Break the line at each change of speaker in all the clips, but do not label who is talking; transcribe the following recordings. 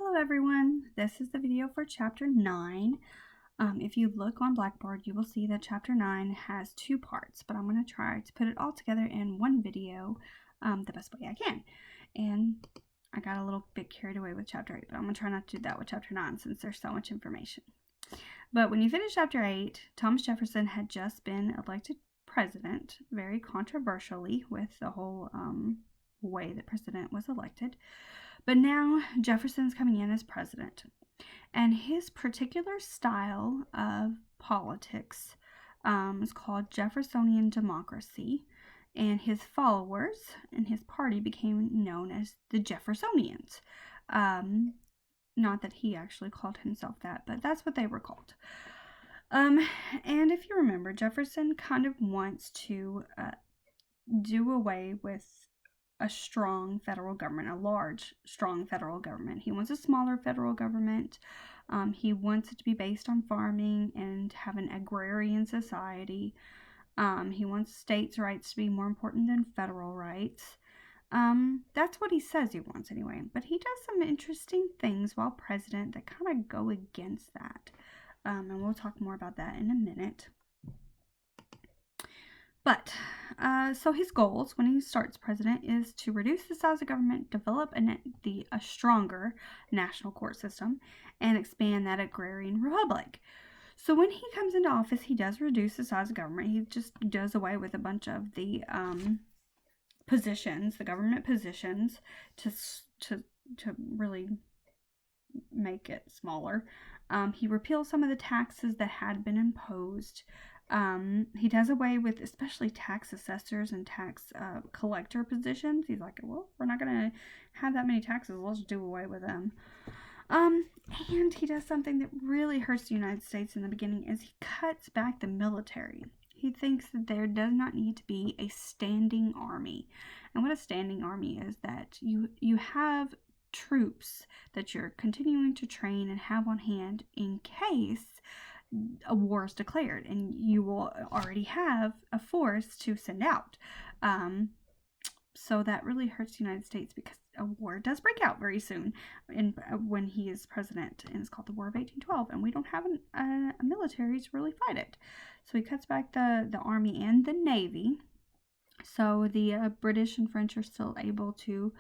Hello everyone, this is the video for chapter 9. If you look on Blackboard, you will see that chapter 9 has two parts, but I'm going to try to put it all together in one video the best way I can. And I got a little bit carried away with chapter 8, but I'm going to try not to do that with chapter 9 since there's so much information. But when you finish chapter 8, Thomas Jefferson had just been elected president, very controversially with the whole way that president was elected. But now Jefferson's coming in as president, and his particular style of politics is called Jeffersonian democracy, and his followers and his party became known as the Jeffersonians. Not that he actually called himself that, but that's what they were called. And if you remember, Jefferson kind of wants to do away with a strong federal government, a large, strong federal government. He wants a smaller federal government. He wants it to be based on farming and have an agrarian society. He wants states' rights to be more important than federal rights. That's what he says he wants anyway. But he does some interesting things while president that kind of go against that. And we'll talk more about that in a minute. But, so his goals when he starts president is to reduce the size of government, develop a stronger national court system, and expand that agrarian republic. So when he comes into office, he does reduce the size of government. He just does away with a bunch of the positions, the government positions, to really make it smaller. He repeals some of the taxes that had been imposed. He does away with especially tax assessors and tax collector positions. He's like, well, we're not going to have that many taxes. Let's do away with them. And he does something that really hurts the United States in the beginning is he cuts back the military. He thinks that there does not need to be a standing army. And what a standing army is that you have troops that you're continuing to train and have on hand in case a war is declared, and you will already have a force to send out. So that really hurts the United States because a war does break out very soon when he is president, and it's called the War of 1812, and we don't have a military to really fight it. So he cuts back the army and the navy. So the British and French are still able to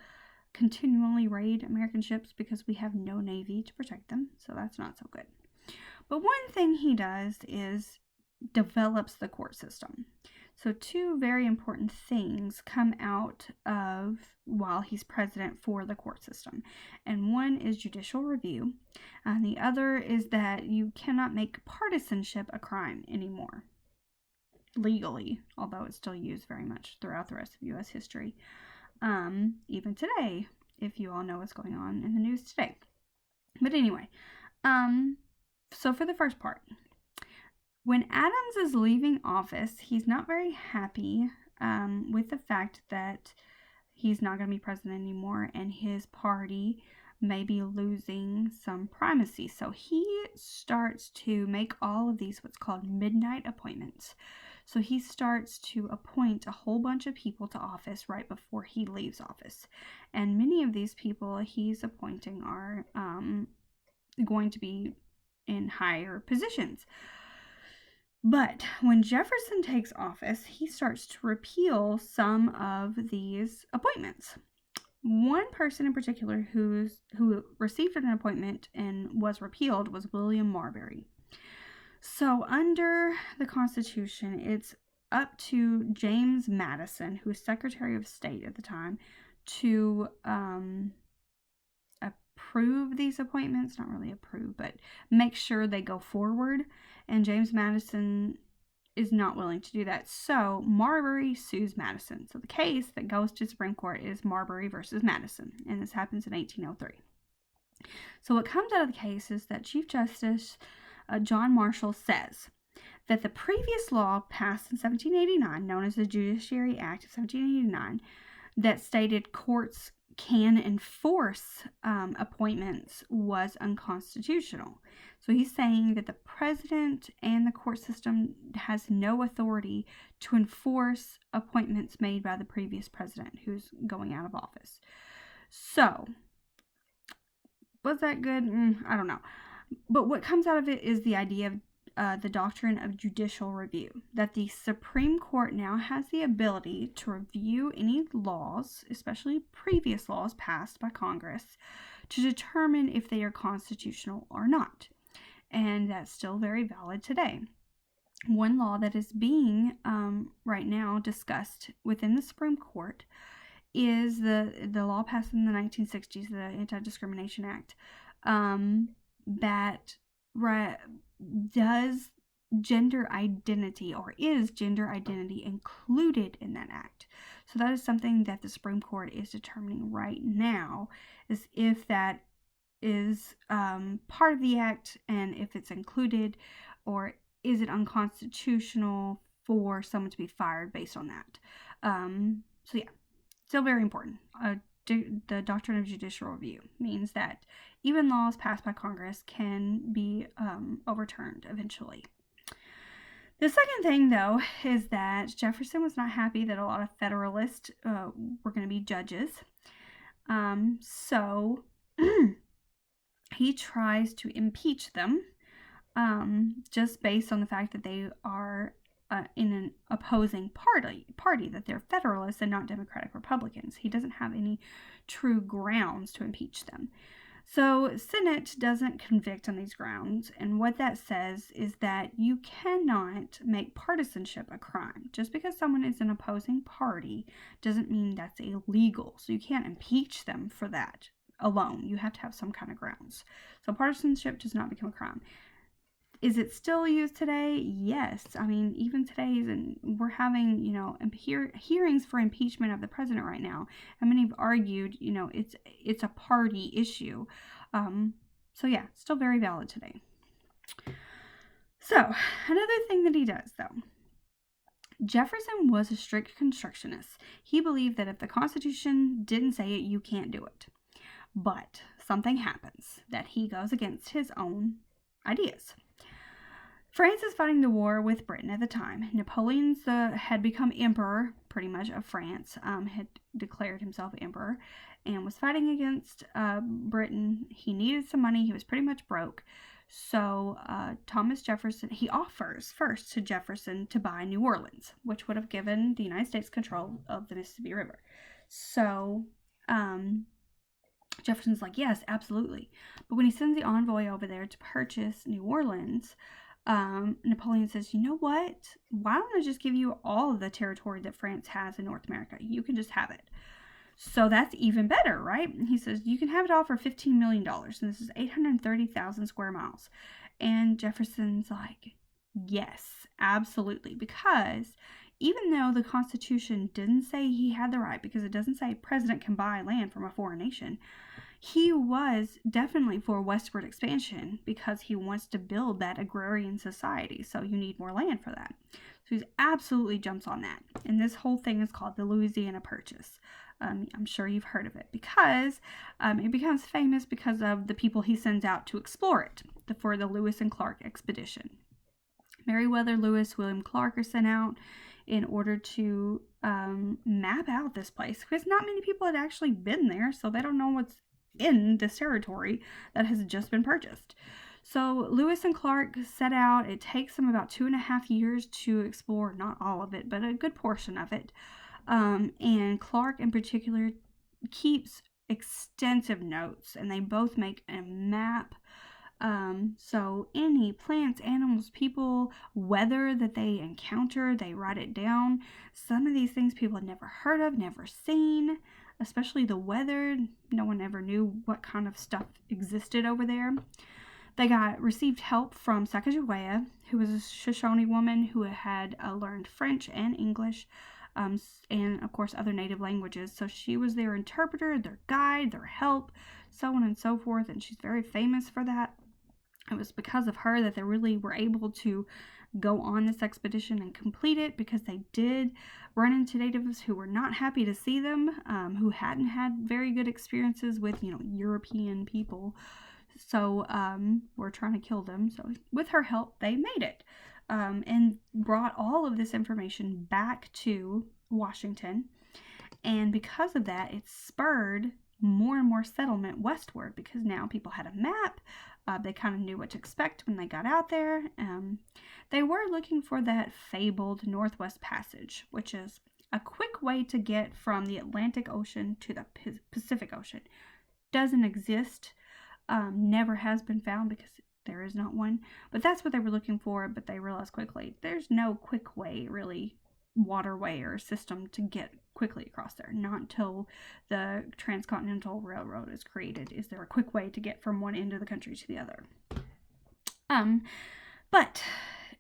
continually raid American ships because we have no navy to protect them, so that's not so good. But one thing he does is develops the court system. So two very important things come out of while he's president for the court system. And one is judicial review. And the other is that you cannot make partisanship a crime anymore. Legally, although it's still used very much throughout the rest of U.S. history. Even today, if you all know what's going on in the news today. But anyway, so for the first part, when Adams is leaving office, he's not very happy with the fact that he's not going to be president anymore and his party may be losing some primacy. So he starts to make all of these what's called midnight appointments. So he starts to appoint a whole bunch of people to office right before he leaves office. And many of these people he's appointing are going to be in higher positions. But when Jefferson takes office, he starts to repeal some of these appointments. One person in particular who received an appointment and was repealed was William Marbury. So under the Constitution, it's up to James Madison, who was Secretary of State at the time, to approve these appointments. Not really approve, but make sure they go forward. And James Madison is not willing to do that. So Marbury sues Madison. So the case that goes to Supreme Court is Marbury versus Madison. And this happens in 1803. So what comes out of the case is that Chief Justice John Marshall says that the previous law passed in 1789, known as the Judiciary Act of 1789, that stated courts can enforce appointments was unconstitutional. So he's saying that the president and the court system has no authority to enforce appointments made by the previous president who's going out of office. So Was that good? I don't know. But what comes out of it is the idea of the doctrine of judicial review, that the Supreme Court now has the ability to review any laws, especially previous laws passed by Congress, to determine if they are constitutional or not. And that's still very valid today. One law that is being right now discussed within the Supreme Court is the law passed in the 1960s, the Anti-Discrimination Act, that does gender identity, or is gender identity included in that act. So that is something that the Supreme Court is determining right now, is if that is part of the act and if it's included, or is it unconstitutional for someone to be fired based on that. So yeah, still very important. The doctrine of judicial review means that even laws passed by Congress can be overturned eventually. The second thing, though, is that Jefferson was not happy that a lot of Federalists were going to be judges. So he tries to impeach them just based on the fact that they are in an opposing party, that they're Federalists and not Democratic Republicans. He doesn't have any true grounds to impeach them. So Senate doesn't convict on these grounds, and what that says is that you cannot make partisanship a crime. Just because someone is an opposing party doesn't mean that's illegal. So you can't impeach them for that alone. You have to have some kind of grounds. So partisanship does not become a crime. Is it still used today? Yes. I mean, even today, we're having, hearings for impeachment of the president right now. And many have argued, it's a party issue. So yeah, still very valid today. So another thing that he does, though, Jefferson was a strict constructionist. He believed that if the Constitution didn't say it, you can't do it. But something happens that he goes against his own ideas. France is fighting the war with Britain at the time. Napoleon had become emperor, pretty much, of France, had declared himself emperor, and was fighting against Britain. He needed some money. He was pretty much broke. So Thomas Jefferson, he offers first to Jefferson to buy New Orleans, which would have given the United States control of the Mississippi River. So Jefferson's like, yes, absolutely. But when he sends the envoy over there to purchase New Orleans, Napoleon says, you know what? Why don't I just give you all of the territory that France has in North America? You can just have it. So that's even better, right? He says, you can have it all for $15 million. And this is 830,000 square miles. And Jefferson's like, yes, absolutely. Because even though the Constitution didn't say he had the right, because it doesn't say president can buy land from a foreign nation, he was definitely for westward expansion because he wants to build that agrarian society. So you need more land for that. So he absolutely jumps on that. And this whole thing is called the Louisiana Purchase. I'm sure you've heard of it because it becomes famous because of the people he sends out to explore it for the Lewis and Clark expedition. Meriwether Lewis, William Clark are sent out in order to map out this place because not many people had actually been there, so they don't know what's in this territory that has just been purchased. So Lewis and Clark set out. It takes them about 2.5 years to explore, not all of it, but a good portion of it. And Clark in particular keeps extensive notes, and they both make a map. So any plants, animals, people, weather that they encounter, they write it down. Some of these things people had never heard of, never seen, especially the weather. No one ever knew what kind of stuff existed over there. They received help from Sacagawea, who was a Shoshone woman who had learned French and English, and of course other native languages. So she was their interpreter, their guide, their help, so on and so forth, and she's very famous for that. It was because of her that they really were able to go on this expedition and complete it, because they did run into natives who were not happy to see them, who hadn't had very good experiences with, European people. So were trying to kill them. So with her help, they made it and brought all of this information back to Washington. And because of that, it spurred more and more settlement westward because now people had a map. They kind of knew what to expect when they got out there. They were looking for that fabled Northwest Passage, which is a quick way to get from the Atlantic Ocean to the Pacific Ocean. Doesn't exist, never has been found because there is not one. But that's what they were looking for, but they realized quickly there's no quick way, really, waterway or system to get quickly across there. Not until the Transcontinental Railroad is created is there a quick way to get from one end of the country to the other. But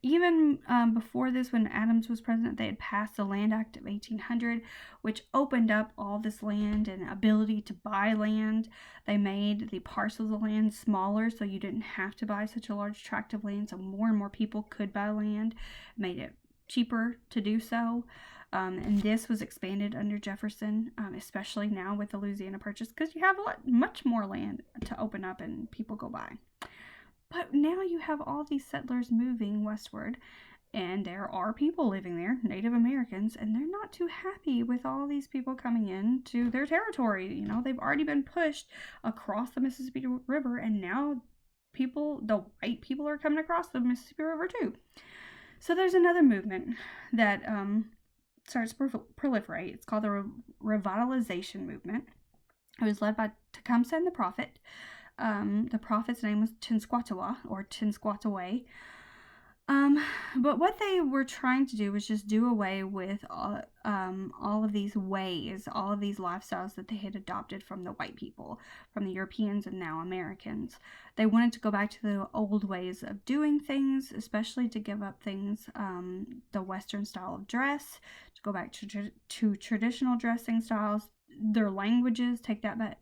even before this, when Adams was president, they had passed the Land Act of 1800, which opened up all this land and ability to buy land. They made the parcels of land smaller so you didn't have to buy such a large tract of land, so more and more people could buy land, made it cheaper to do so. And this was expanded under Jefferson, especially now with the Louisiana Purchase, because you have much more land to open up and people go by. But now you have all these settlers moving westward, and there are people living there, Native Americans, and they're not too happy with all these people coming into their territory. You know, they've already been pushed across the Mississippi River, and now the white people are coming across the Mississippi River too. So there's another movement that starts to proliferate. It's called the Revitalization Movement. It was led by Tecumseh and the Prophet. The prophet's name was Tenskwatawa or Tenskwatawa. But what they were trying to do was just do away with all of these ways, all of these lifestyles that they had adopted from the white people, from the Europeans and now Americans. They wanted to go back to the old ways of doing things, especially to give up things, the Western style of dress, to go back to traditional dressing styles, their languages, take that back,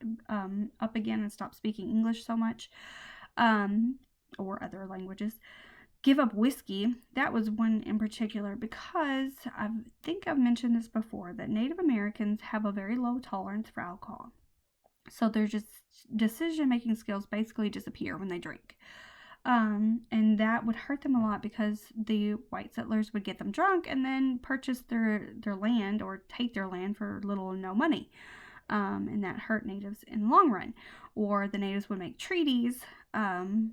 up again and stop speaking English so much, or other languages. Give up whiskey. That was one in particular because I think I've mentioned this before, that Native Americans have a very low tolerance for alcohol. So their just decision-making skills basically disappear when they drink. And that would hurt them a lot because the white settlers would get them drunk and then purchase their land or take their land for little or no money. And that hurt natives in the long run. Or the natives would make treaties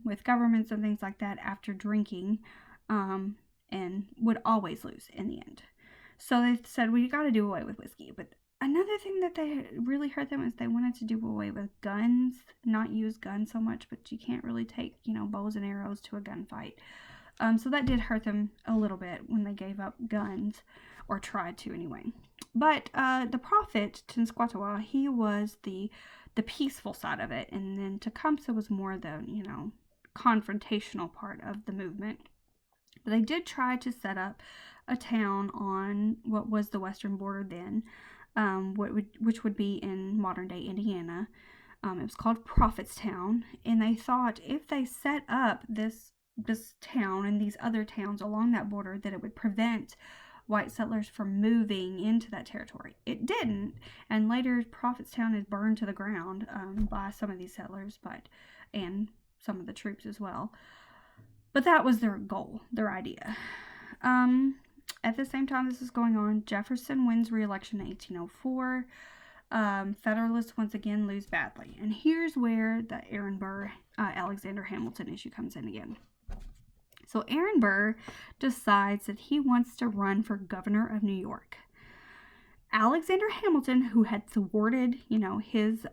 with governments and things like that after drinking, and would always lose in the end. So they said, we got to do away with whiskey. But another thing that they really hurt them is they wanted to do away with guns, not use guns so much, but you can't really take, bows and arrows to a gunfight. So that did hurt them a little bit when they gave up guns, or tried to anyway. But the prophet, Tenskwatawa, he was the peaceful side of it, and then Tecumseh was more the, confrontational part of the movement. But they did try to set up a town on what was the western border then, which would be in modern-day Indiana. It was called Prophetstown, and they thought if they set up this town and these other towns along that border, that it would prevent white settlers from moving into that territory. It didn't, and later Prophetstown is burned to the ground by some of these settlers, and some of the troops as well. But that was their goal, their idea. At the same time this is going on, Jefferson wins re-election in 1804. Federalists once again lose badly. And here's where the Aaron Burr, Alexander Hamilton issue comes in again. So Aaron Burr decides that he wants to run for governor of New York. Alexander Hamilton, who had thwarted, his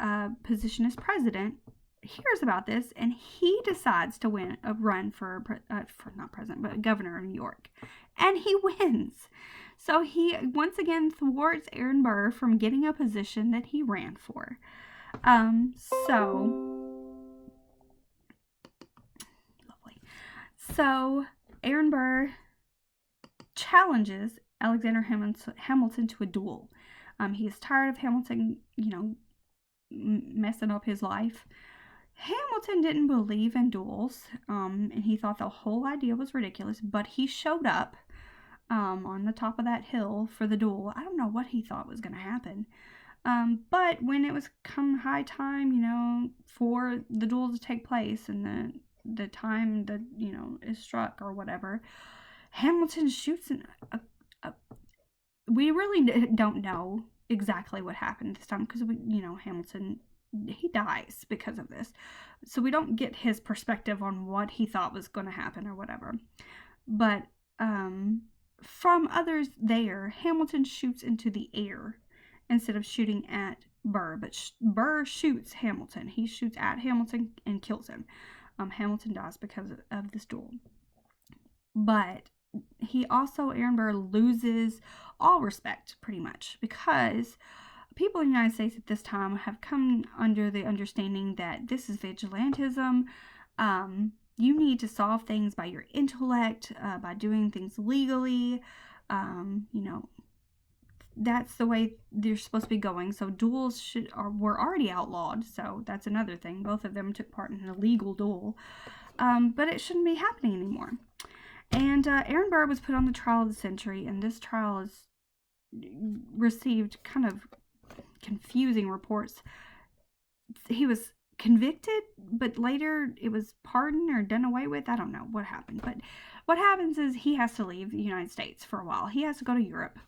position as president, hears about this, and he decides to run for not president, but governor of New York. And he wins. So he once again thwarts Aaron Burr from getting a position that he ran for. So Aaron Burr challenges Alexander Hamilton to a duel. He is tired of Hamilton, messing up his life. Hamilton didn't believe in duels, and he thought the whole idea was ridiculous, but he showed up on the top of that hill for the duel. I don't know what he thought was going to happen. But when it was come high time, for the duel to take place and the time that, is struck or whatever, Hamilton shoots we really don't know exactly what happened this time because Hamilton he dies because of this. So we don't get his perspective on what he thought was going to happen or whatever. But from others there, Hamilton shoots into the air instead of shooting at Burr. But Burr shoots Hamilton. He shoots at Hamilton and kills him. Hamilton dies because of this duel. But Aaron Burr loses all respect pretty much, because people in the United States at this time have come under the understanding that this is vigilantism. You need to solve things by your intellect, by doing things legally. That's the way they're supposed to be going. So duels were already outlawed, so that's another thing. Both of them took part in an illegal duel, but it shouldn't be happening anymore. And Aaron Burr was put on the trial of the century, and this trial has received kind of confusing reports. He was convicted, but later it was pardoned or done away with. I don't know what happened, but what happens is he has to leave the United States for a while. He has to go to Europe.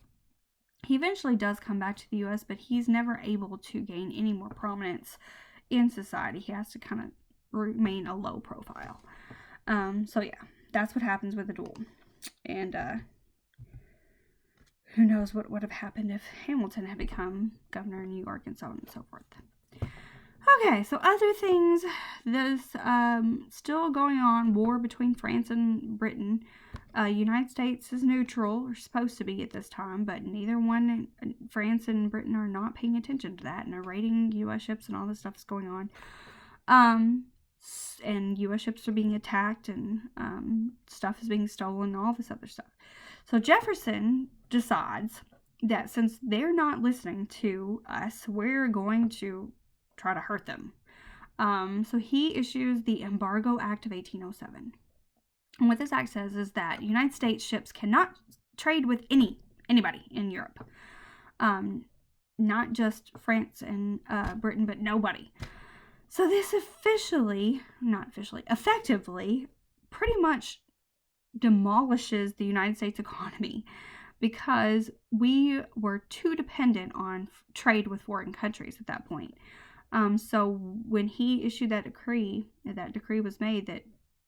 He eventually does come back to the U.S., but he's never able to gain any more prominence in society. He has to kind of remain a low profile. So yeah, that's what happens with the duel. And who knows what would have happened if Hamilton had become governor of New York, and so on and so forth. Okay, so other things. There's still going on, war between France and Britain. United States is neutral, or supposed to be at this time, but neither one, France and Britain, are not paying attention to that, and they're raiding U.S. ships, and all this stuff is going on. And U.S. ships are being attacked, and stuff is being stolen, and all this other stuff. So Jefferson decides that since they're not listening to us, we're going to try to hurt them. So he issues the Embargo Act of 1807. And what this act says is that United States ships cannot trade with anybody in Europe. Not just France and Britain, but nobody. So this effectively, pretty much demolishes the United States economy, because we were too dependent on trade with foreign countries at that point. So when he issued that decree was made that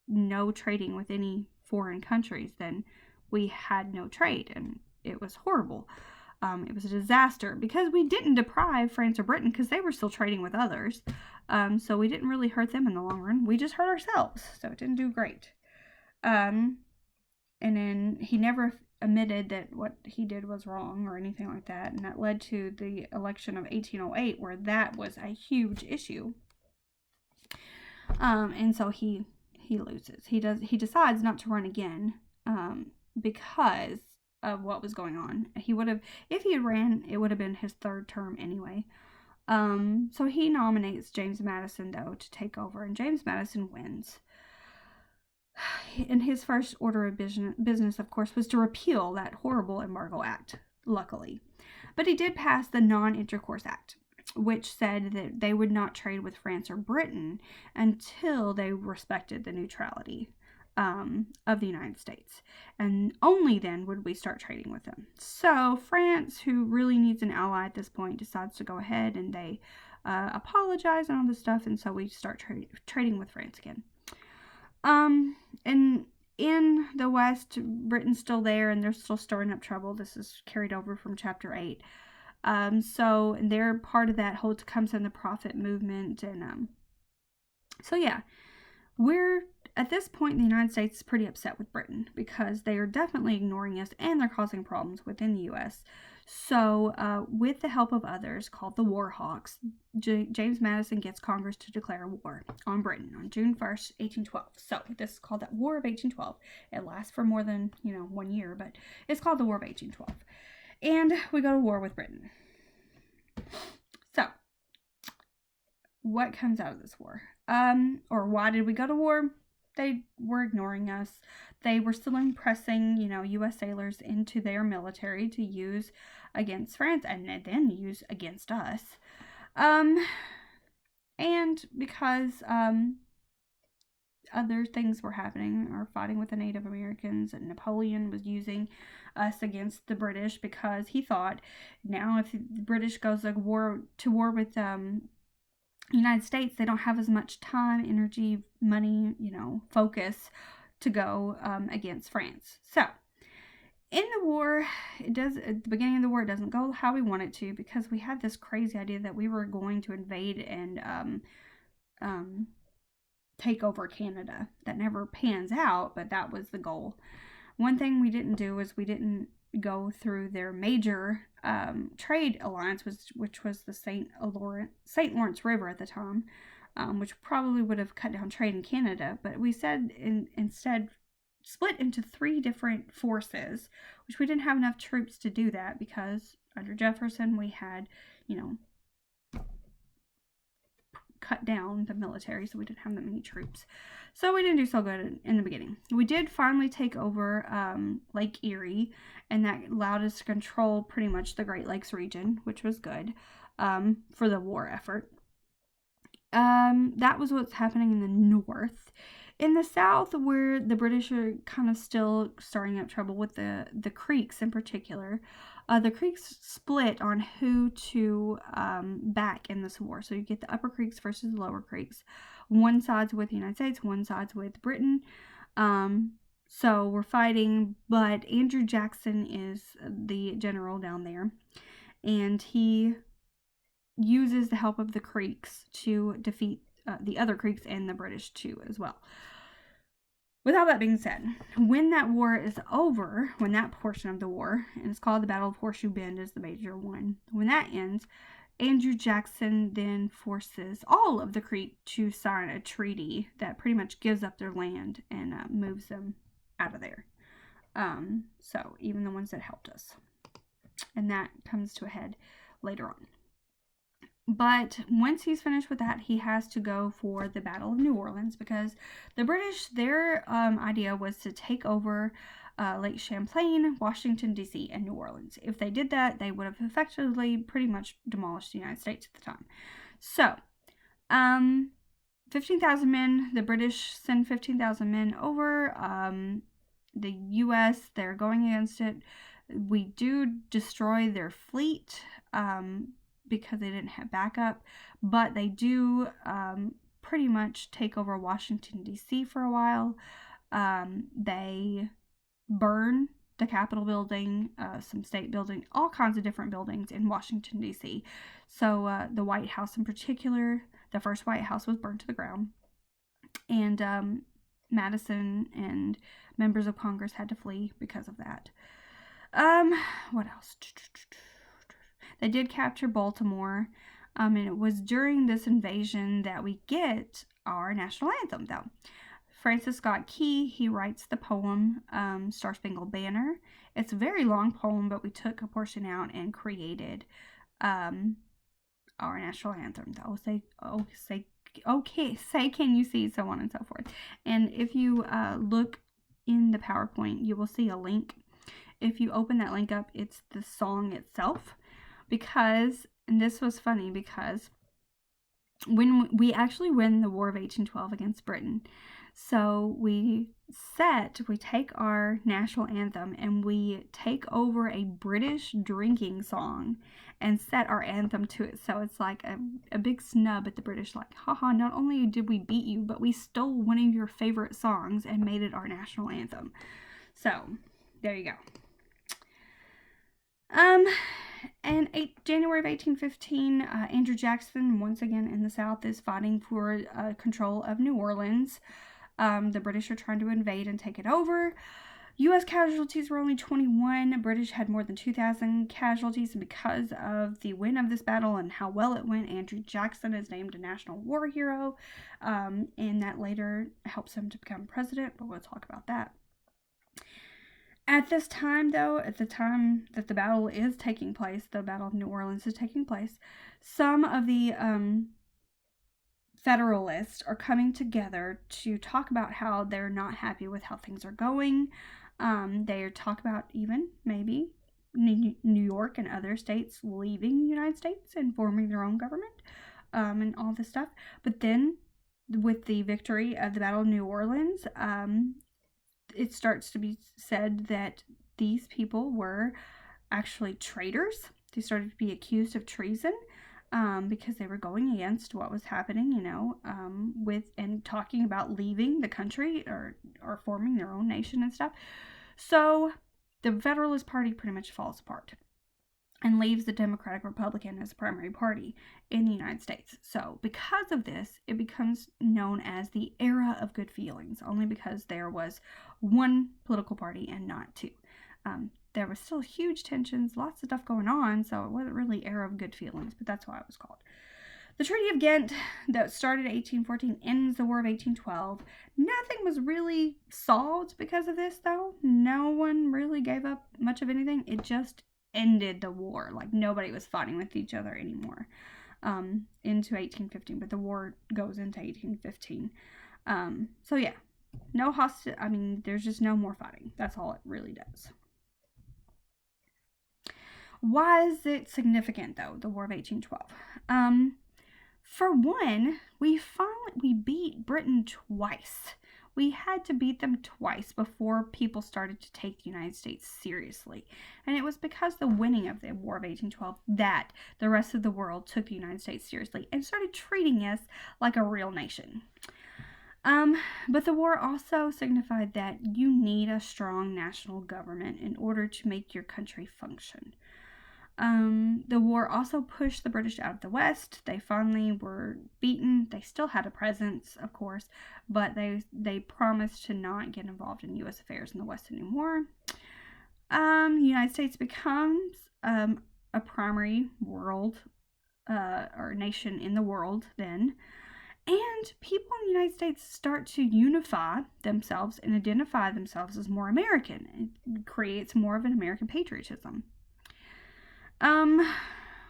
no trading with any foreign countries, then we had no trade, and it was horrible. It was a disaster, because we didn't deprive France or Britain, because they were still trading with others. So we didn't really hurt them in the long run. We just hurt ourselves, so it didn't do great. And then he never admitted that what he did was wrong or anything like that, and that led to the election of 1808, where that was a huge issue. And so he loses. He decides not to run again, because of what was going on. If he had ran, it would have been his third term anyway. So he nominates James Madison, though, to take over, and James Madison wins. And his first order of business, of course, was to repeal that horrible Embargo Act, luckily. But he did pass the Non-Intercourse Act, which said that they would not trade with France or Britain until they respected the neutrality of the United States. And only then would we start trading with them. So France, who really needs an ally at this point, decides to go ahead, and they apologize and all this stuff, and so we start trading with France again. And in the West, Britain's still there, and they're still stirring up trouble. This is carried over from chapter 8. So they're part of that whole Tecumseh and the Prophet movement. And so yeah, we're at this point, the United States is pretty upset with Britain, because they are definitely ignoring us, and they're causing problems within the U.S. So with the help of others called the War Hawks, James Madison gets Congress to declare war on Britain on June 1st, 1812. So this is called that War of 1812. It lasts for more than 1 year, but it's called the War of 1812. And we go to war with Britain. So what comes out of this war? Or why did we go to war? They were ignoring us. They were still impressing, U.S. sailors into their military to use against France, and then use against us. And because other things were happening, or fighting with the Native Americans, and Napoleon was using us against the British, because he thought, now if the British goes to war with United States, they don't have as much time, energy, money, focus to go against France. So in the war, at the beginning of the war, it doesn't go how we want it to, because we had this crazy idea that we were going to invade and take over Canada. That never pans out, but that was the goal. One thing we didn't do is we didn't go through their major trade alliance, which was the St. Lawrence River at the time, which probably would have cut down trade in Canada. But we said instead split into 3 different forces, which we didn't have enough troops to do that, because under Jefferson we had, cut down the military, so we didn't have that many troops. So we didn't do so good in the beginning. We did finally take over Lake Erie, and that allowed us to control pretty much the Great Lakes region, which was good for the war effort. That was what's happening in the north. In the south, where the British are kind of still starting up trouble with the Creeks in particular, the Creeks split on who to back in this war. So you get the Upper Creeks versus the Lower Creeks. One side's with the United States, one side's with Britain. So we're fighting, but Andrew Jackson is the general down there, and he uses the help of the Creeks to defeat the other Creeks and the British too as well. With all that being said, when that war is over, when that portion of the war, and it's called the Battle of Horseshoe Bend is the major one, when that ends, Andrew Jackson then forces all of the Creek to sign a treaty that pretty much gives up their land and moves them out of there. So even the ones that helped us. And that comes to a head later on. But once he's finished with that, he has to go for the Battle of New Orleans, because the British, their idea was to take over Lake Champlain, Washington, D.C., and New Orleans. If they did that, they would have effectively pretty much demolished the United States at the time. So, 15,000 men, the British send 15,000 men over. The U.S., they're going against it. We do destroy their fleet, because they didn't have backup, but they do pretty much take over Washington, D.C. for a while. They burn the Capitol building, some state building, all kinds of different buildings in Washington, D.C. So the White House in particular, the first White House was burned to the ground. And Madison and members of Congress had to flee because of that. What else? They did capture Baltimore, and it was during this invasion that we get our national anthem, though. Francis Scott Key, he writes the poem, Star Spangled Banner. It's a very long poem, but we took a portion out and created our national anthem, though. Say, can you see, so on and so forth. And if you look in the PowerPoint, you will see a link. If you open that link up, it's the song itself. Because, and this was funny, because when we actually win the War of 1812 against Britain, so we take our national anthem and we take over a British drinking song and set our anthem to it. So it's like a big snub at the British, like, haha, not only did we beat you, but we stole one of your favorite songs and made it our national anthem. So there you go. And January of 1815, Andrew Jackson, once again in the South, is fighting for control of New Orleans. The British are trying to invade and take it over. U.S. casualties were only 21. British had more than 2,000 casualties, and because of the win of this battle and how well it went, Andrew Jackson is named a national war hero, and that later helps him to become president, but we'll talk about that. At this time, though, at the time that the battle is taking place, the Battle of New Orleans is taking place, some of the Federalists are coming together to talk about how they're not happy with how things are going. They talk about even maybe New York and other states leaving the United States and forming their own government, and all this stuff. But then, with the victory of the Battle of New Orleans, it starts to be said that these people were actually traitors. They started to be accused of treason. because they were going against what was happening, with and talking about leaving the country or forming their own nation and stuff. So the Federalist Party pretty much falls apart and leaves the Democratic Republican as the primary party in the United States. So because of this, it becomes known as the era of good feelings, only because there was one political party and not two. There was still huge tensions, lots of stuff going on, so it wasn't really era of good feelings, but that's why it was called. The Treaty of Ghent that started in 1814 ends the War of 1812. Nothing was really solved because of this, though. No one really gave up much of anything. It just ended the war. Like, nobody was fighting with each other anymore into 1815, but the war goes into 1815. So yeah, there's just no more fighting. That's all it really does. Why is it significant, though, the War of 1812? For one, we beat Britain twice. We had to beat them twice before people started to take the United States seriously. And it was because the winning of the War of 1812 that the rest of the world took the United States seriously and started treating us like a real nation. But the war also signified that you need a strong national government in order to make your country function. The war also pushed the British out of the West. They finally were beaten. They still had a presence, of course, but they promised to not get involved in U.S. affairs in the West anymore. The United States becomes a primary world or nation in the world then. And people in the United States start to unify themselves and identify themselves as more American. It creates more of an American patriotism.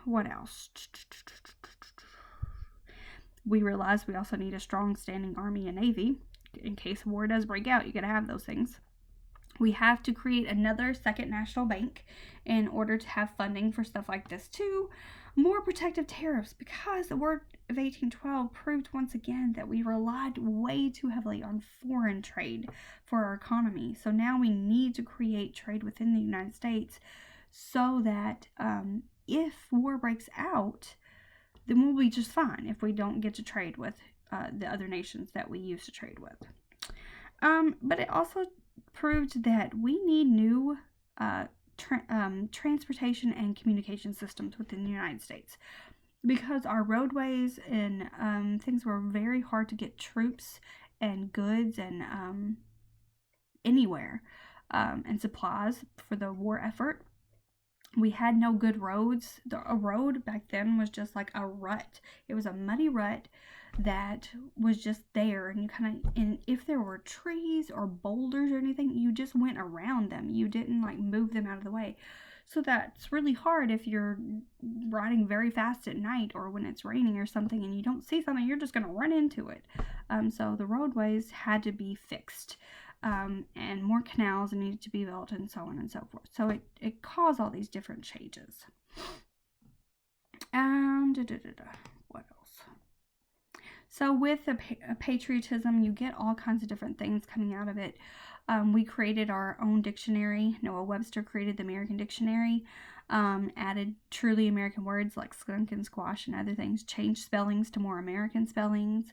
What else? We realize we also need a strong standing army and navy. In case war does break out, you gotta have those things. We have to create another second national bank in order to have funding for stuff like this too. More protective tariffs, because the War of 1812 proved once again that we relied way too heavily on foreign trade for our economy. So now we need to create trade within the United States so that if war breaks out, then we'll be just fine if we don't get to trade with the other nations that we used to trade with. But it also proved that we need new transportation and communication systems within the United States, because our roadways and things were very hard to get troops and goods and anywhere and supplies for the war effort. We had no good roads. A road back then was just like a rut. It was a muddy rut that was just there, and if there were trees or boulders or anything, you just went around them. You didn't like move them out of the way. So that's really hard if you're riding very fast at night or when it's raining or something and you don't see something, you're just going to run into it. So the roadways had to be fixed. And more canals needed to be built and so on and so forth. So it caused all these different changes. What else? So with a patriotism, you get all kinds of different things coming out of it. We created our own dictionary. Noah Webster created the American Dictionary, added truly American words like skunk and squash and other things, changed spellings to more American spellings.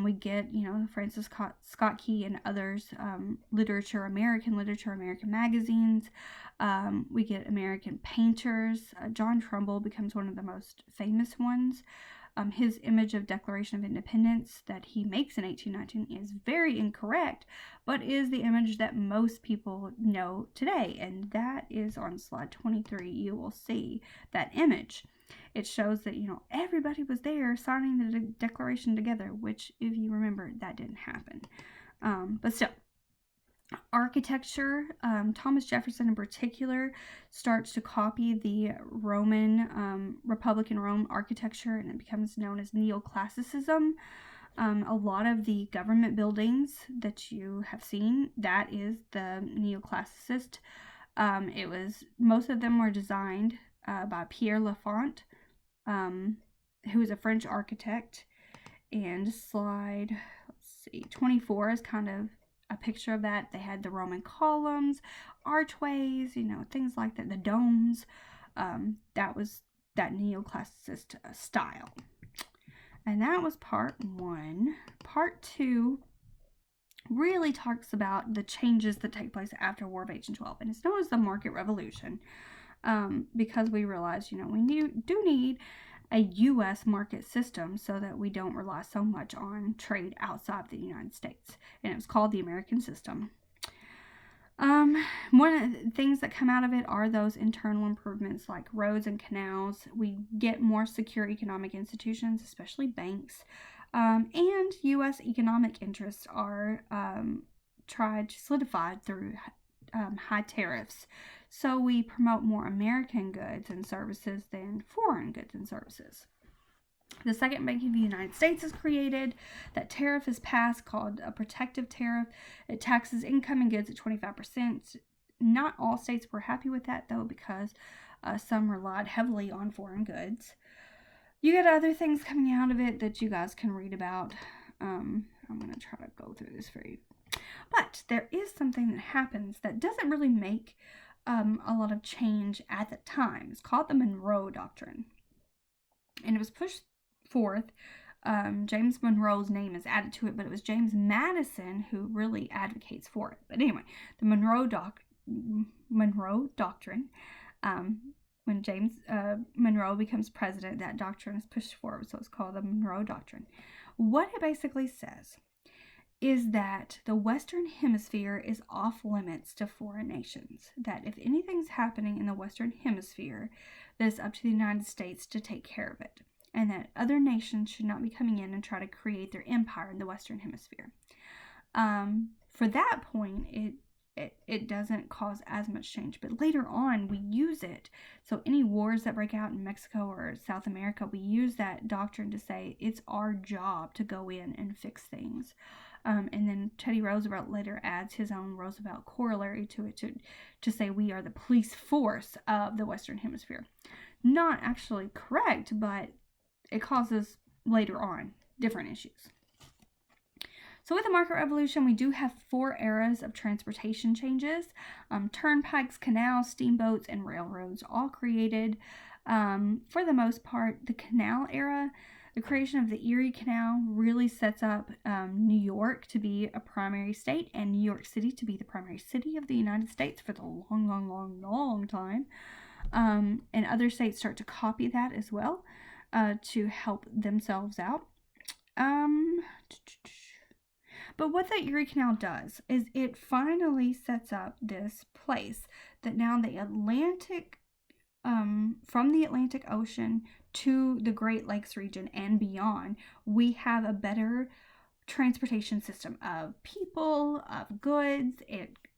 We get, Francis Scott Key and others, American literature, American magazines. We get American painters. John Trumbull becomes one of the most famous ones. His image of Declaration of Independence that he makes in 1819 is very incorrect, but is the image that most people know today. And that is on slide 23. You will see that image. It shows that, everybody was there signing the Declaration together, which, if you remember, that didn't happen. But still, architecture, Thomas Jefferson in particular starts to copy the Roman, Republican Rome architecture, and it becomes known as neoclassicism. A lot of the government buildings that you have seen, that is the neoclassicist. Most of them were designed by Pierre Lafont, who is a French architect. And slide, 24 is kind of a picture of that. They had the Roman columns, archways, things like that, the domes. That was that neoclassicist style. And that was part 1. Part 2 really talks about the changes that take place after War of 1812, and it's known as the Market Revolution, because we realized, we do need a U.S. market system so that we don't rely so much on trade outside the United States, and it was called the American system. One of the things that come out of it are those internal improvements like roads and canals. We get more secure economic institutions, especially banks. And U.S. economic interests are tried to solidify through high tariffs. So we promote more American goods and services than foreign goods and services. The Second Bank of the United States is created. That tariff is passed called a protective tariff. It taxes incoming goods at 25%. Not all states were happy with that, though, because some relied heavily on foreign goods. You get other things coming out of it that you guys can read about. I'm going to try to go through this for you. But there is something that happens that doesn't really make a lot of change at the time. It's called the Monroe Doctrine. And it was pushed forth. James Monroe's name is added to it, but it was James Madison who really advocates for it. But anyway, the Monroe Doctrine, when James Monroe becomes president, that doctrine is pushed forward, so it's called the Monroe Doctrine. What it basically says is that the Western Hemisphere is off limits to foreign nations, that if anything's happening in the Western Hemisphere, that it's up to the United States to take care of it, and that other nations should not be coming in and try to create their empire in the Western Hemisphere. For that point, it doesn't cause as much change, but later on we use it. So any wars that break out in Mexico or South America, we use that doctrine to say it's our job to go in and fix things. And then Teddy Roosevelt later adds his own Roosevelt corollary to it to say we are the police force of the Western Hemisphere. Not actually correct, but it causes later on different issues. So with the Market Revolution, we do have 4 eras of transportation changes. Turnpikes, canals, steamboats, and railroads all created. For the most part, the canal era, the creation of the Erie Canal really sets up New York to be a primary state and New York City to be the primary city of the United States for the long time. And other states start to copy that as well to help themselves out. But what the Erie Canal does is it finally sets up this place that now the Atlantic, from the Atlantic Ocean to the Great Lakes region and beyond, we have a better transportation system of people, of goods.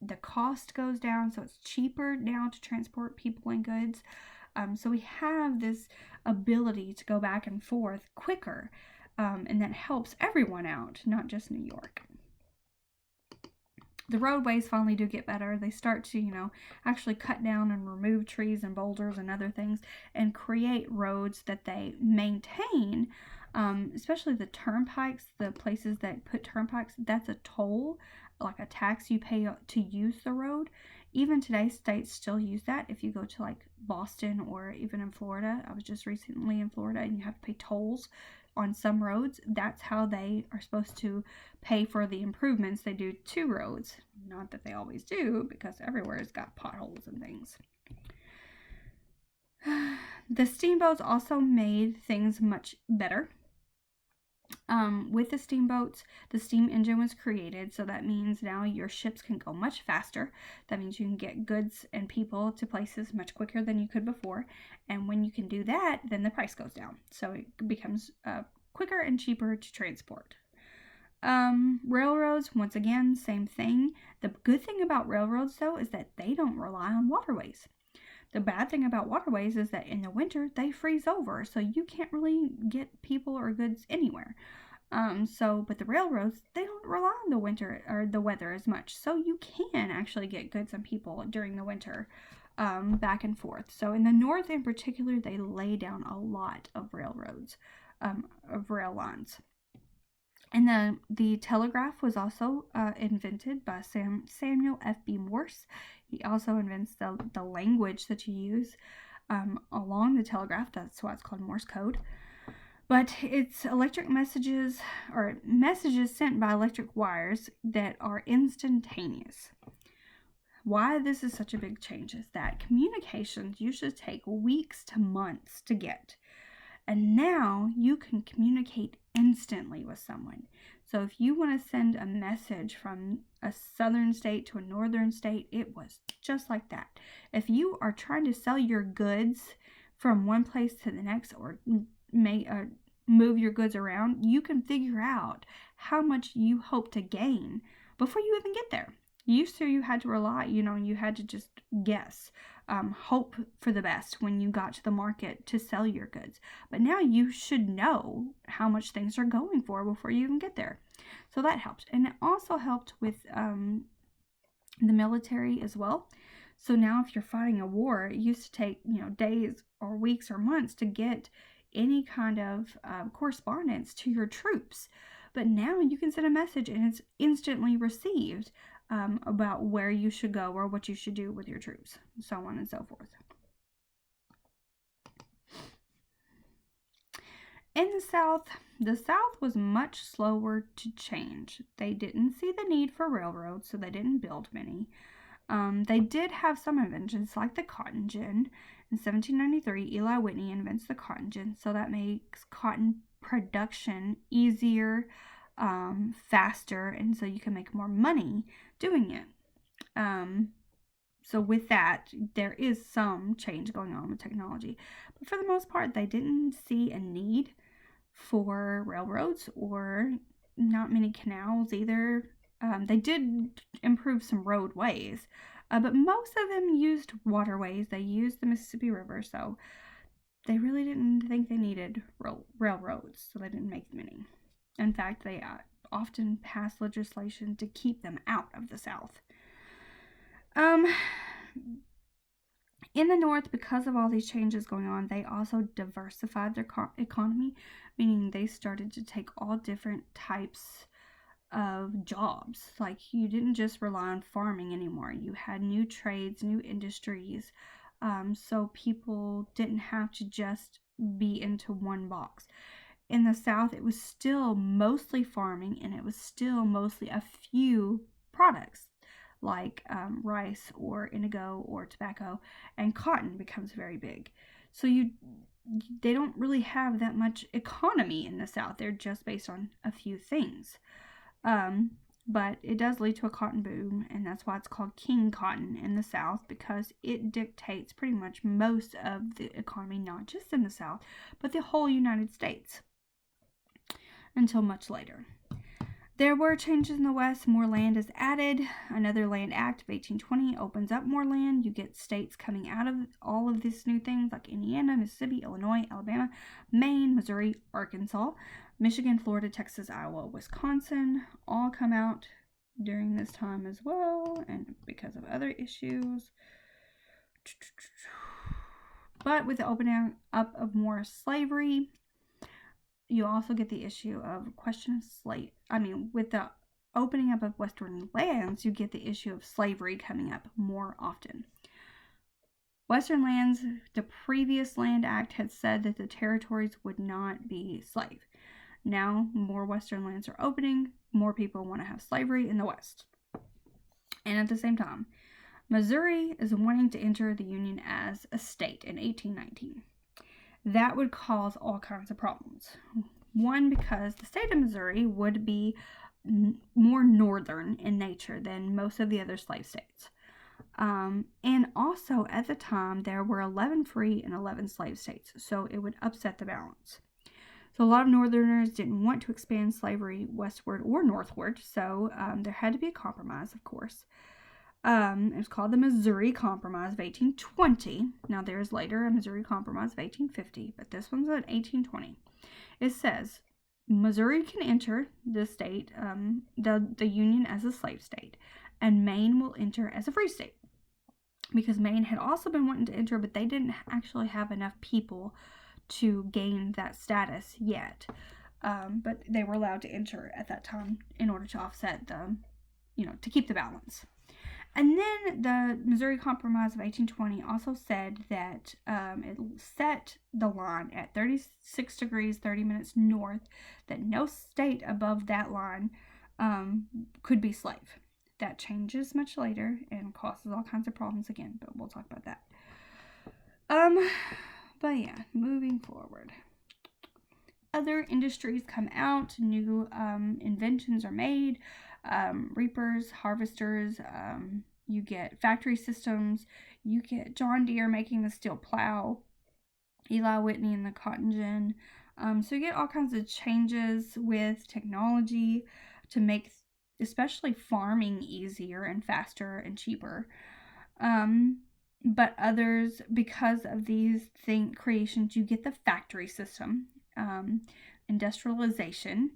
The cost goes down, so it's cheaper now to transport people and goods. So we have this ability to go back and forth quicker. And that helps everyone out, not just New York. The roadways finally do get better. They start to, actually cut down and remove trees and boulders and other things and create roads that they maintain, especially the turnpikes, the places that put turnpikes. That's a toll, like a tax you pay to use the road. Even today, states still use that. If you go to like Boston or even in Florida, I was just recently in Florida, and you have to pay tolls on some roads. That's how they are supposed to pay for the improvements they do to roads. Not that they always do, because everywhere has got potholes and things. The steamboats also made things much better. With the steamboats, the steam engine was created, so that means now your ships can go much faster. That means you can get goods and people to places much quicker than you could before. And when you can do that, then the price goes down. So it becomes quicker and cheaper to transport. Railroads, once again, same thing. The good thing about railroads, though, is that they don't rely on waterways. The bad thing about waterways is that in the winter, they freeze over, so you can't really get people or goods anywhere. But the railroads, they don't rely on the winter or the weather as much, so you can actually get goods and people during the winter back and forth. So in the north in particular, they lay down a lot of railroads, of rail lines. And the telegraph was also invented by Samuel F.B. Morse. He also invents the language that you use. along the telegraph. That's why it's called Morse code. But it's electric messages, or messages sent by electric wires that are instantaneous. Why this is such a big change is that communications used to take weeks to months to get. And now you can communicate instantly with someone. So if you want to send a message from a southern state to a northern state, it was just like that. If you are trying to sell your goods from one place to the next, or move your goods around, you can figure out how much you hope to gain before you even get there. Used to, you had to rely, you had to just guess, hope for the best when you got to the market to sell your goods. But now you should know how much things are going for before you even get there. So that helped. And it also helped with the military as well. So now if you're fighting a war, it used to take, days or weeks or months to get any kind of correspondence to your troops. But now you can send a message and it's instantly received. About where you should go or what you should do with your troops, so on and so forth. In the South was much slower to change. They didn't see the need for railroads, so they didn't build many. They did have some inventions like the cotton gin. In 1793, Eli Whitney invents the cotton gin, so that makes cotton production easier, faster, and so you can make more money doing it. So with that, there is some change going on with technology, but for the most part, they didn't see a need for railroads or not many canals either. They did improve some roadways, but most of them used waterways. They used the Mississippi River, so they really didn't think they needed railroads, so they didn't make many. In fact, they often passed legislation to keep them out of the South. In the North, because of all these changes going on, they also diversified their economy, meaning they started to take all different types of jobs. Like, you didn't just rely on farming anymore. You had new trades, new industries, so people didn't have to just be into one box. In the South, it was still mostly farming, and it was still mostly a few products like rice or indigo or tobacco, and cotton becomes very big. So they don't really have that much economy in the South. They're just based on a few things. But it does lead to a cotton boom, and that's why it's called King Cotton in the South, because it dictates pretty much most of the economy, not just in the South, but the whole United States, until much later. There were changes in the West. More land is added. Another Land Act of 1820 opens up more land. You get states coming out of all of these new things like Indiana, Mississippi, Illinois, Alabama, Maine, Missouri, Arkansas, Michigan, Florida, Texas, Iowa, Wisconsin, all come out during this time as well, and because of other issues. But with the opening up of more slavery, you also get the issue of with the opening up of Western lands, you get the issue of slavery coming up more often. Western lands, the previous Land Act had said that the territories would not be slave. Now, more Western lands are opening, more people want to have slavery in the West. And at the same time, Missouri is wanting to enter the Union as a state in 1819. That would cause all kinds of problems. One, because the state of Missouri would be more northern in nature than most of the other slave states. And also, at the time, there were 11 free and 11 slave states, so it would upset the balance. So a lot of Northerners didn't want to expand slavery westward or northward, so there had to be a compromise, of course. It was called the Missouri Compromise of 1820. Now, there's later a Missouri Compromise of 1850, but this one's in 1820. It says, Missouri can enter the state, the Union as a slave state, and Maine will enter as a free state. Because Maine had also been wanting to enter, but they didn't actually have enough people to gain that status yet. But they were allowed to enter at that time in order to offset to keep the balance. And then the Missouri Compromise of 1820 also said that it set the line at 36 degrees 30 minutes north, that no state above that line could be slave. That changes much later and causes all kinds of problems again, but we'll talk about that. But yeah, moving forward. Other industries come out, new inventions are made, reapers, harvesters, you get factory systems, you get John Deere making the steel plow, Eli Whitney and the cotton gin. So you get all kinds of changes with technology to make especially farming easier and faster and cheaper. But others, because of these creations, you get the factory system, industrialization,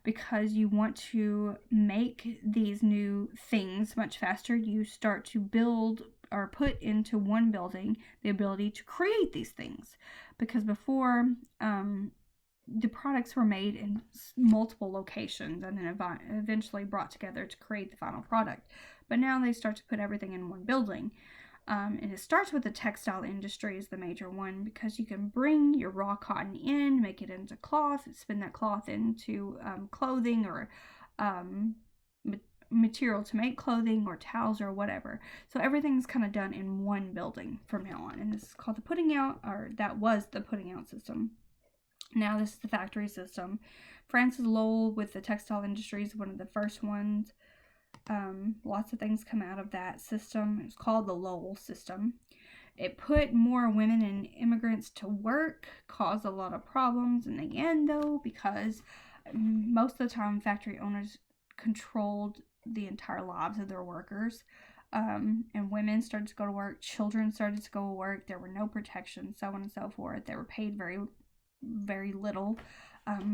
because you want to make these new things much faster. You start to build or put into one building the ability to create these things, because before the products were made in multiple locations and then eventually brought together to create the final product. But now they start to put everything in one building. And it starts with the textile industry as the major one, because you can bring your raw cotton in, make it into cloth, spin that cloth into clothing or material to make clothing or towels or whatever. So everything's kind of done in one building from now on. And this is called the putting out, or that was the putting out system. Now this is the factory system. Francis Lowell with the textile industry is one of the first ones. Lots of things come out of that system. It's called the Lowell system. It put more women and immigrants to work, caused a lot of problems in the end though, because most of the time factory owners controlled the entire lives of their workers. And women started to go to work, children started to go to work, there were no protections, so on and so forth. They were paid very, very little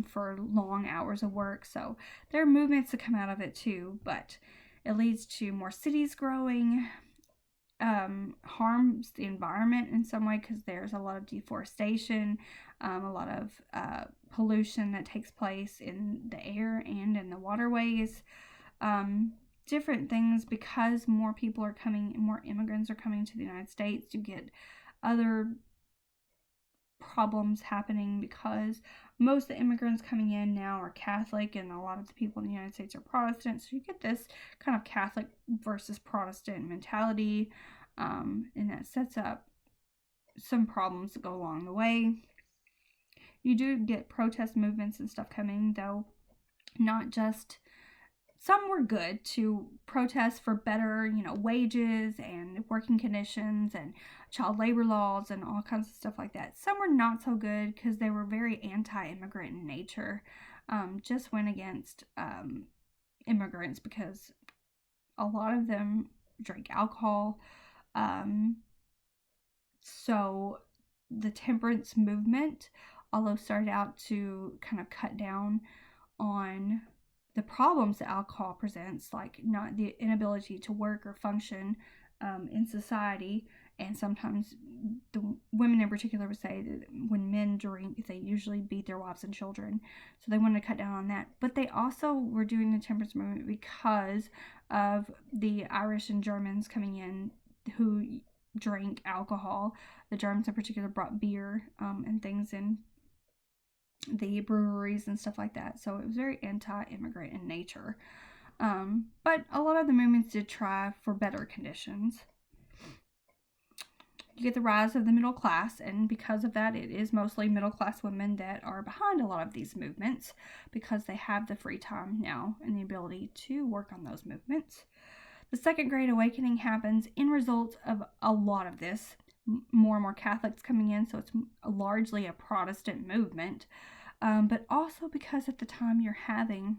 for long hours of work. So there are movements that come out of it too, but it leads to more cities growing, harms the environment in some way, because there's a lot of deforestation, a lot of pollution that takes place in the air and in the waterways, different things, because more people are coming, more immigrants are coming to the United States. You get other problems happening because most of the immigrants coming in now are Catholic, and a lot of the people in the United States are Protestant. So you get this kind of Catholic versus Protestant mentality, and that sets up some problems that go along the way. You do get protest movements and stuff coming, though not just, some were good to protest for better, wages and working conditions and child labor laws and all kinds of stuff like that. Some were not so good because they were very anti-immigrant in nature. Just went against immigrants because a lot of them drink alcohol. So the temperance movement, although started out to kind of cut down on the problems that alcohol presents, like not the inability to work or function in society. And sometimes the women in particular would say that when men drink, they usually beat their wives and children. So they wanted to cut down on that. But they also were doing the temperance movement because of the Irish and Germans coming in who drank alcohol. The Germans in particular brought beer and things in the breweries and stuff like that. So it was very anti-immigrant in nature. But a lot of the movements did try for better conditions. You get the rise of the middle class, and because of that, it is mostly middle class women that are behind a lot of these movements, because they have the free time now and the ability to work on those movements. The Second Great Awakening happens in result of a lot of this. More and more Catholics coming in, so it's largely a Protestant movement, but also because at the time you're having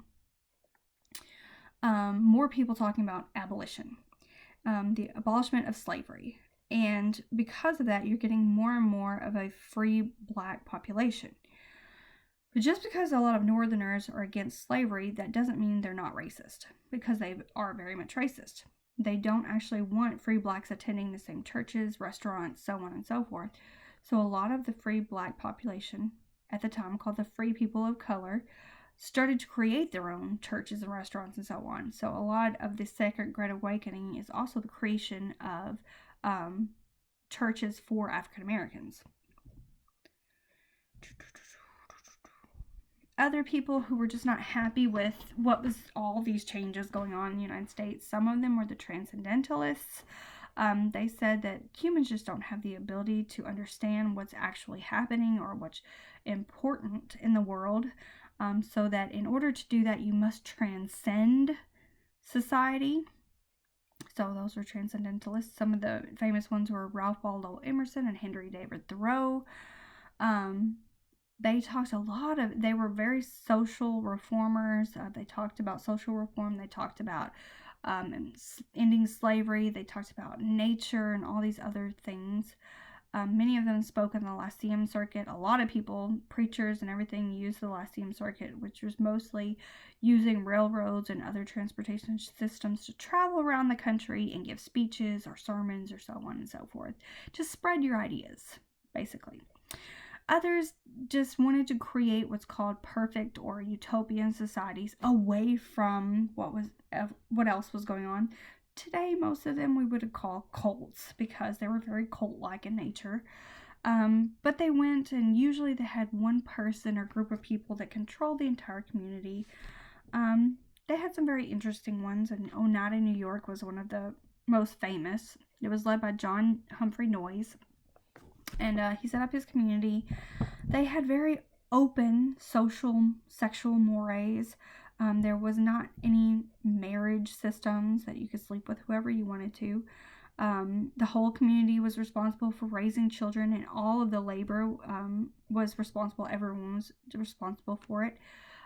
more people talking about abolition, the abolishment of slavery, and because of that you're getting more and more of a free black population. But just because a lot of Northerners are against slavery, that doesn't mean they're not racist, because they are very much racist. They don't actually want free blacks attending the same churches, restaurants, so on and so forth. So a lot of the free black population at the time, called the Free People of Color, started to create their own churches and restaurants and so on. So a lot of the Second Great Awakening is also the creation of churches for African Americans. Other people who were just not happy with what was all these changes going on in the United States, some of them were the Transcendentalists. They said that humans just don't have the ability to understand what's actually happening or what's important in the world. So that in order to do that, you must transcend society. So those were Transcendentalists. Some of the famous ones were Ralph Waldo Emerson and Henry David Thoreau. They talked they were very social reformers. They talked about social reform. They talked about ending slavery. They talked about nature and all these other things. Many of them spoke in the Lyceum Circuit. A lot of people, preachers and everything, used the Lyceum Circuit, which was mostly using railroads and other transportation systems to travel around the country and give speeches or sermons or so on and so forth. Just spread your ideas, basically. Others just wanted to create what's called perfect or utopian societies away from what else was going on. Today, most of them we would call cults because they were very cult-like in nature. But they went, and usually they had one person or group of people that controlled the entire community. They had some very interesting ones, and Oneida, New York was one of the most famous. It was led by John Humphrey Noyes. And he set up his community. They had very open social, sexual mores. There was not any marriage systems that you could sleep with whoever you wanted to. The whole community was responsible for raising children, and all of the labor was responsible. Everyone was responsible for it.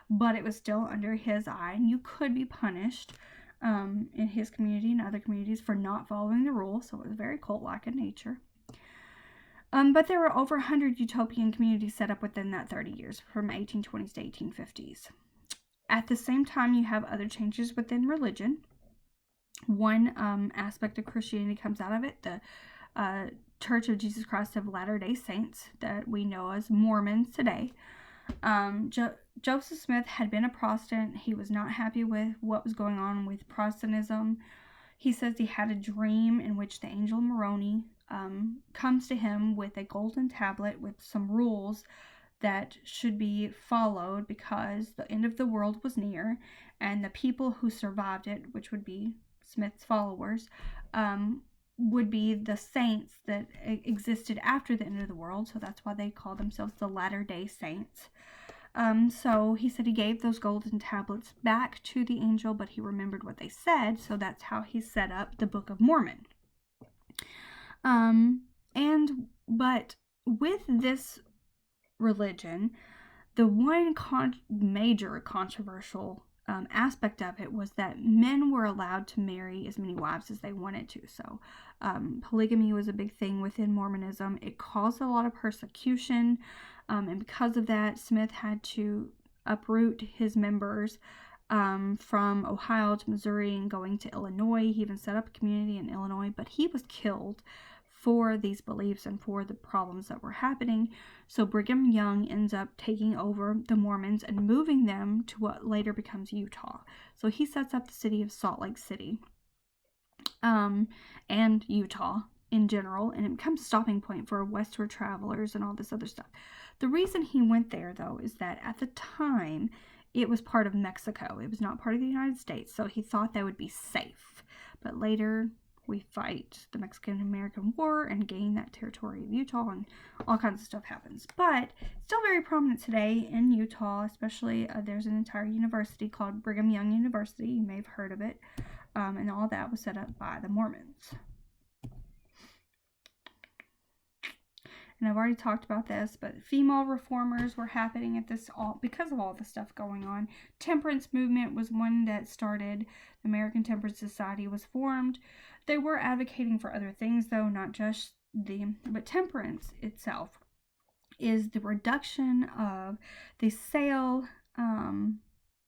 But it was still under his eye, and you could be punished in his community and other communities for not following the rules. So it was very cult-like in nature. But there were over 100 utopian communities set up within that 30 years, from 1820s to 1850s. At the same time, you have other changes within religion. One aspect of Christianity comes out of it, the Church of Jesus Christ of Latter-day Saints, that we know as Mormons today. Joseph Smith had been a Protestant. He was not happy with what was going on with Protestantism. He says he had a dream in which the angel Moroni comes to him with a golden tablet with some rules that should be followed because the end of the world was near, and the people who survived it, which would be Smith's followers, would be the saints that existed after the end of the world. So that's why they call themselves the Latter-day Saints. So he said he gave those golden tablets back to the angel, but he remembered what they said, so that's how he set up the Book of Mormon. But with this religion, the one major controversial aspect of it was that men were allowed to marry as many wives as they wanted to. So polygamy was a big thing within Mormonism. It caused a lot of persecution, and because of that, Smith had to uproot his members from Ohio to Missouri and going to Illinois. He even set up a community in Illinois, but he was killed for these beliefs and for the problems that were happening. So Brigham Young ends up taking over the Mormons and moving them to what later becomes Utah. So he sets up the city of Salt Lake City and Utah in general, and it becomes a stopping point for westward travelers and all this other stuff. The reason he went there, though, is that at the time it was part of Mexico. It was not part of the United States, so he thought that would be safe. But later we fight the Mexican-American War and gain that territory of Utah, and all kinds of stuff happens. But still very prominent today in Utah, especially there's an entire university called Brigham Young University. You may have heard of it. And all that was set up by the Mormons. And I've already talked about this, but female reformers were happening at this because of all the stuff going on. Temperance movement was one that started. The American Temperance Society was formed. They were advocating for other things, though, not just but temperance itself is the reduction of the sale and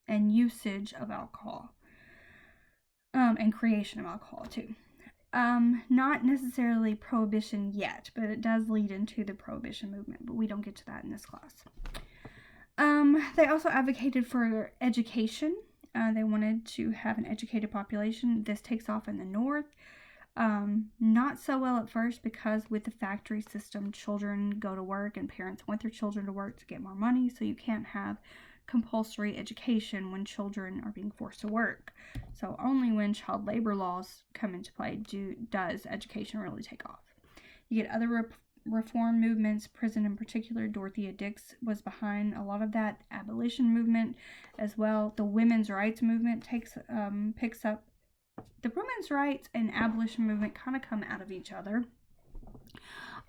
usage of alcohol, and creation of alcohol too. Not necessarily prohibition yet, but it does lead into the prohibition movement, but we don't get to that in this class. They also advocated for education. They wanted to have an educated population. This takes off in the North. Not so well at first because with the factory system, children go to work and parents want their children to work to get more money. So you can't have compulsory education when children are being forced to work. So only when child labor laws come into play does education really take off. You get other reform movements, prison in particular. Dorothea Dix was behind a lot of that abolition movement as well. The women's rights movement picks up. The women's rights and abolition movement kind of come out of each other.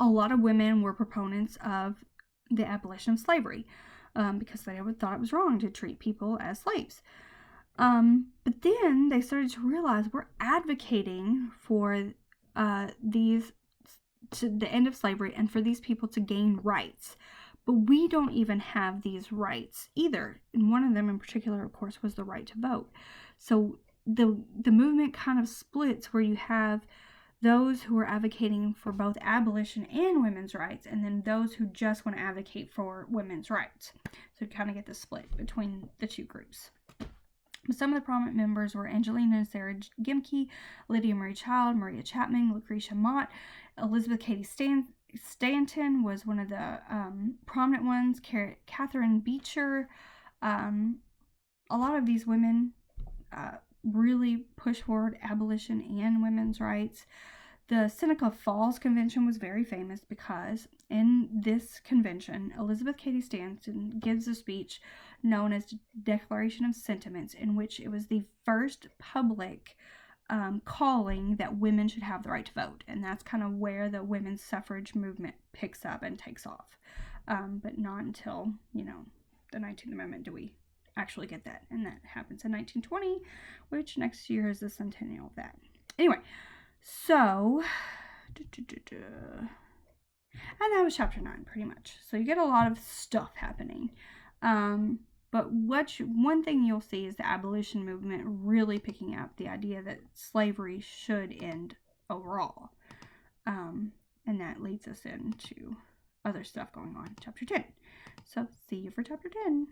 A lot of women were proponents of the abolition of slavery because they thought it was wrong to treat people as slaves. But then they started to realize we're advocating for to the end of slavery and for these people to gain rights. But we don't even have these rights either. And one of them in particular, of course, was the right to vote. So the movement kind of splits where you have those who are advocating for both abolition and women's rights, and then those who just want to advocate for women's rights. So you kind of get the split between the two groups. Some of the prominent members were Angelina and Sarah Gimke, Lydia Marie Child, Maria Chapman, Lucretia Mott, Elizabeth Cady Stanton was one of the prominent ones, Catherine Beecher. A lot of these women really pushed forward abolition and women's rights. The Seneca Falls Convention was very famous because in this convention, Elizabeth Cady Stanton gives a speech known as the Declaration of Sentiments, in which it was the first public calling that women should have the right to vote. And that's kind of where the women's suffrage movement picks up and takes off. But not until, the 19th Amendment do we actually get that. And that happens in 1920, which next year is the centennial of that. Anyway, so, and that was chapter 9, pretty much. So you get a lot of stuff happening. But one thing you'll see is the abolition movement really picking up the idea that slavery should end overall. And that leads us into other stuff going on in chapter 10. So see you for chapter 10.